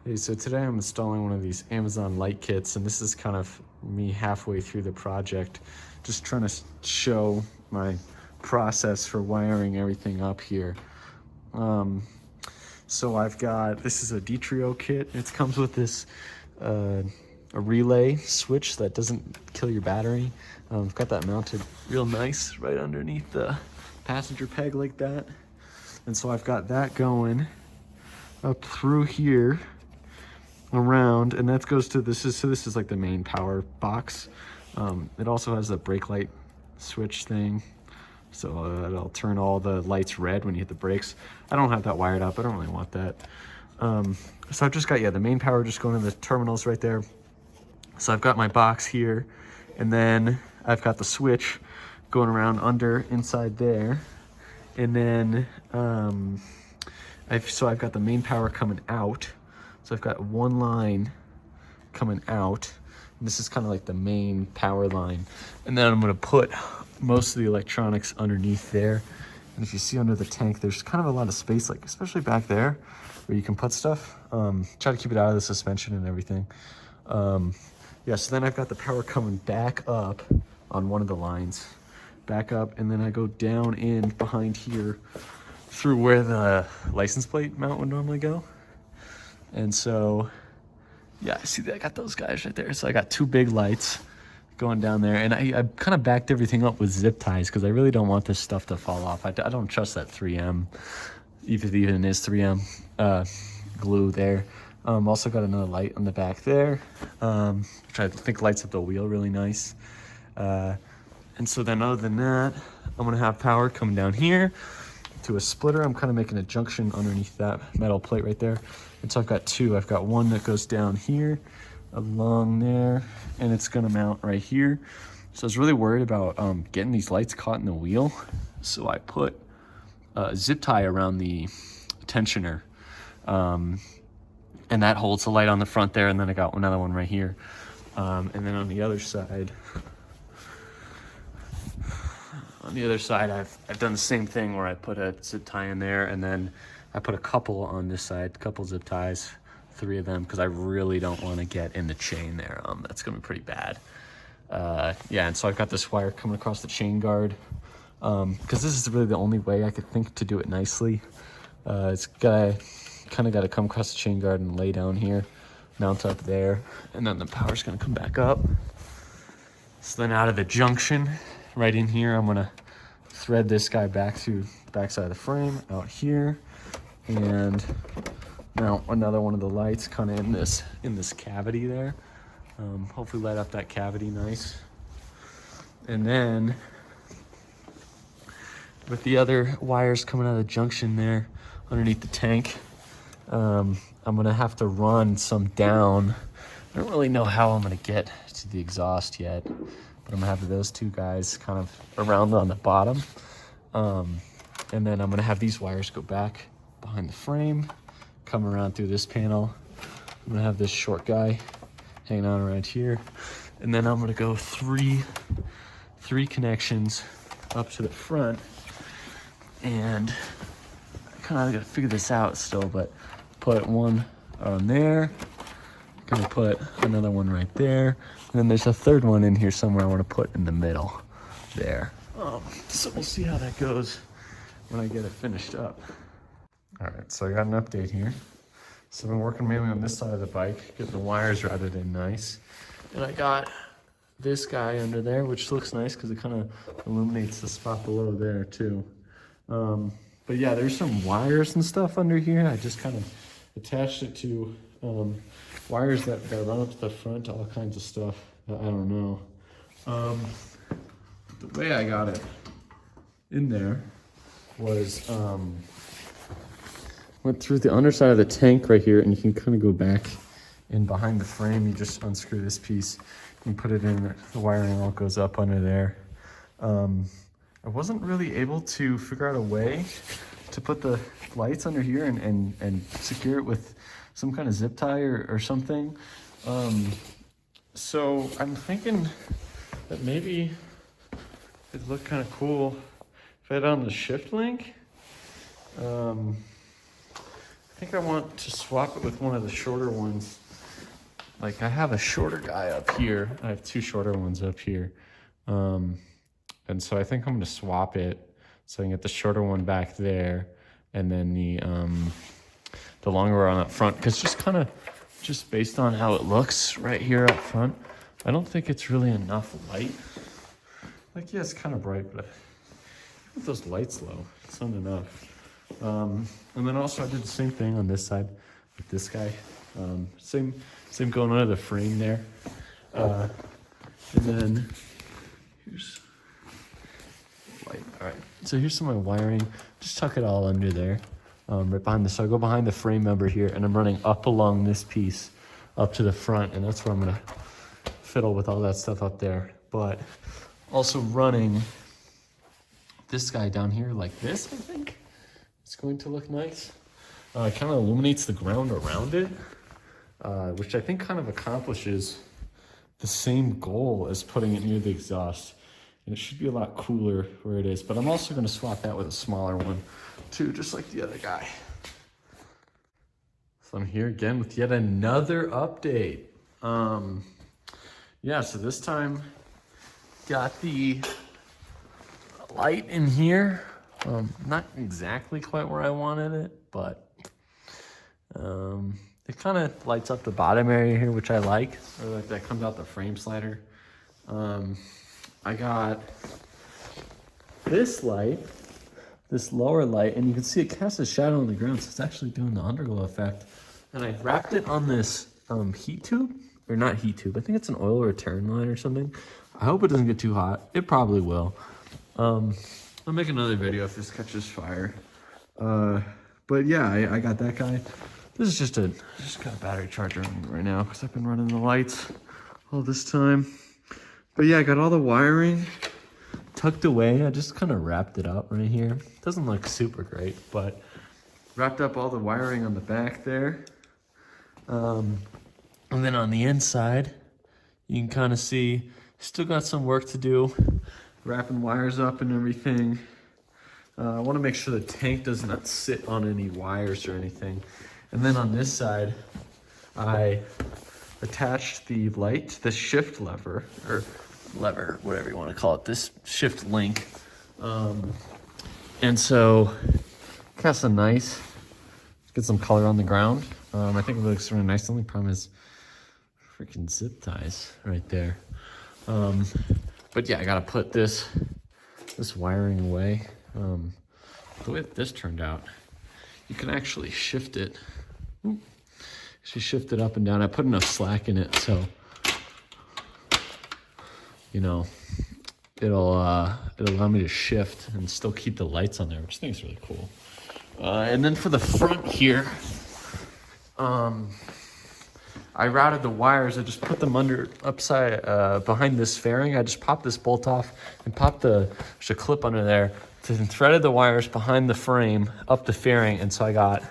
Hey, so today I'm installing one of these Amazon light kits, and this is kind of me halfway through the project, just trying to show my process for wiring everything up here. So I've got, this is a D-Trio kit. It comes with this a relay switch that doesn't kill your battery. I've got that mounted real nice right underneath the passenger peg like that. And so I've got that going up through here around, and that goes to this is like the main power box. It also has a brake light switch thing, so it'll turn all the lights red when you hit the brakes. I don't have that wired up. I don't really want that. So I've just got, the main power just going to the terminals right there. So I've got my box here, and then I've got the switch going around inside there, and then I've got the main power coming out. So I've got one line coming out, and this is kind of like the main power line. And then I'm gonna put most of the electronics underneath there. And if you see under the tank, there's kind of a lot of space, like especially back there where you can put stuff. Try to keep it out of the suspension and everything. So then I've got the power coming back up on one of the lines, back up, and then I go down in behind here through where the license plate mount would normally go. And so, see, I got those guys right there. So I got two big lights going down there, and I kind of backed everything up with zip ties because I really don't want this stuff to fall off. I don't trust that 3M, if it even is 3M glue there. Also got another light on the back there, which I think lights up the wheel really nice. And so then other than that, I'm gonna have power coming down here to a splitter. I'm kind of making a junction underneath that metal plate right there. And so I've got two. I've got one that goes down here along there, and it's gonna mount right here. So I was really worried about getting these lights caught in the wheel. So I put a zip tie around the tensioner, and that holds the light on the front there. And then I got another one right here. And then on the other side, I've done the same thing where I put a zip tie in there, and then I put a couple on this side, couple zip ties, 3 of them, because I really don't want to get in the chain there. That's gonna be pretty bad. And so I've got this wire coming across the chain guard, because this is really the only way I could think to do it nicely. It's kind of got to come across the chain guard and lay down here, mount up there, and then the power's gonna come back up. So then out of the junction, right in here, I'm gonna thread this guy back through the backside of the frame out here, and mount another one of the lights kind of in this cavity there. Hopefully light up that cavity nice. And then with the other wires coming out of the junction there underneath the tank, I'm gonna have to run some down. I don't really know how I'm gonna get to the exhaust yet, but I'm gonna have those two guys kind of around on the bottom. And then I'm gonna have these wires go back behind the frame, come around through this panel. I'm gonna have this short guy hanging on around here. And then I'm gonna go three connections up to the front. And I kind of gotta figure this out still, but put one on there. Gonna put another one right there. And then there's a third one in here somewhere I wanna put in the middle there. So we'll see how that goes when I get it finished up. All right, so I got an update here. So I've been working mainly on this side of the bike, getting the wires routed in nice. And I got this guy under there, which looks nice because it kind of illuminates the spot below there too. But yeah, there's some wires and stuff under here. I just kind of attached it to wires that run up to the front, all kinds of stuff that I don't know. The way I got it in there was went through the underside of the tank right here, and you can kind of go back in behind the frame. You just unscrew this piece and put it in. The wiring all goes up under there. I wasn't really able to figure out a way to put the lights under here and secure it with some kind of zip tie or something. So I'm thinking that maybe it'd look kind of cool if I had it on the shift link. think I want to swap it with one of the shorter ones. Like I have a shorter guy up here. I have 2 shorter ones up here. And so I think I'm gonna swap it so I can get the shorter one back there and then the longer one up front. Cause just based on how it looks right here up front, I don't think it's really enough light. Like, yeah, it's kind of bright, but with those lights low, it's not enough. And then also I did the same thing on this side with this guy. Same going under the frame there. And then here's light. All right, so here's some of my wiring. Just tuck it all under there, right behind this. So I go behind the frame member here, and I'm running up along this piece up to the front, and that's where I'm gonna fiddle with all that stuff up there. But also running this guy down here like this, I think it's going to look nice. It kind of illuminates the ground around it, which I think kind of accomplishes the same goal as putting it near the exhaust. And it should be a lot cooler where it is. But I'm also going to swap that with a smaller one too, just like the other guy. So I'm here again with yet another update. Yeah, so this time got the light in here. Not exactly quite where I wanted it, but it kind of lights up the bottom area here, which I like. Or like that comes out the frame slider. I got this light, this lower light, and you can see it casts a shadow on the ground, so it's actually doing the underglow effect. And I wrapped it on this heat tube, or not heat tube, I think it's an oil return line or something. I hope it doesn't get too hot. It probably will. I'll make another video if this catches fire. But yeah, I got that guy. This is just got a battery charger on right now because I've been running the lights all this time. But yeah, I got all the wiring tucked away. I just kind of wrapped it up right here. Doesn't look super great, but wrapped up all the wiring on the back there. And then on the inside, you can kind of see, still got some work to do. Wrapping wires up and everything. I want to make sure the tank does not sit on any wires or anything. And then on this side, I attached the light, the shift lever, or lever, whatever you want to call it, this shift link. And so, cast a nice, get some color on the ground. I think it looks really nice. The only problem is freaking zip ties right there. But yeah, I gotta put this wiring away. The way that this turned out, you can actually shift it. Actually shift it up and down. I put enough slack in it, so you know, it'll allow me to shift and still keep the lights on there, which I think is really cool. And then for the front here, I routed the wires. I just put them upside behind this fairing. I just popped this bolt off and popped there's a clip under there. And threaded the wires behind the frame up the fairing, and so I got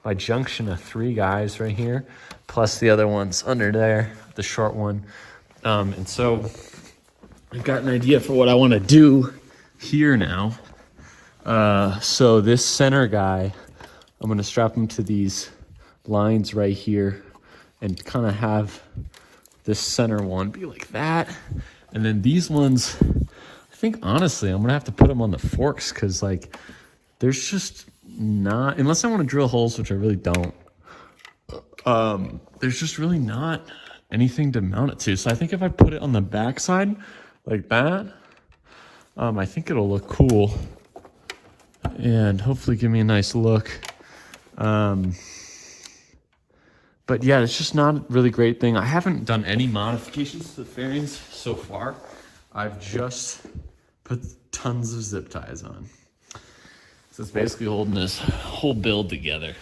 my junction of 3 guys right here, plus the other ones under there, the short one. And so I've got an idea for what I want to do here now. So this center guy, I'm going to strap him to these lines right here and kind of have this center one be like that. And then these ones, I think honestly, I'm going to have to put them on the forks because like there's just not, unless I want to drill holes, which I really don't, there's just really not anything to mount it to. So I think if I put it on the back side like that, I think it'll look cool and hopefully give me a nice look. But yeah, it's just not a really great thing. I haven't done any modifications to the fairings so far. I've just put tons of zip ties on. So it's basically holding this whole build together.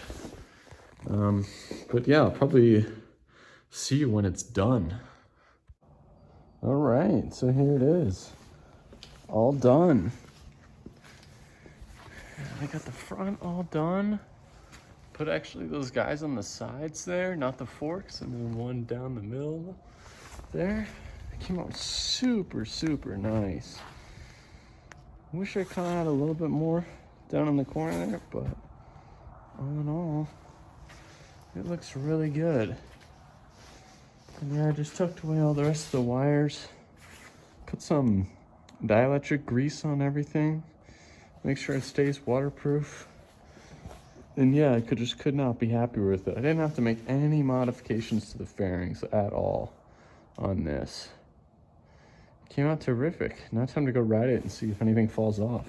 But yeah, I'll probably see you when it's done. All right, so here it is. All done. I got the front all done. Put actually those guys on the sides there, not the forks, and then one down the middle there. It came out super, super nice. Wish I kind of had a little bit more down in the corner there, but all in all, It looks really good. And yeah, I just tucked away all the rest of the wires. Put some dielectric grease on everything. Make sure it stays waterproof. And yeah, I could not be happier with it. I didn't have to make any modifications to the fairings at all on this. Came out terrific. Now time to go ride it and see if anything falls off.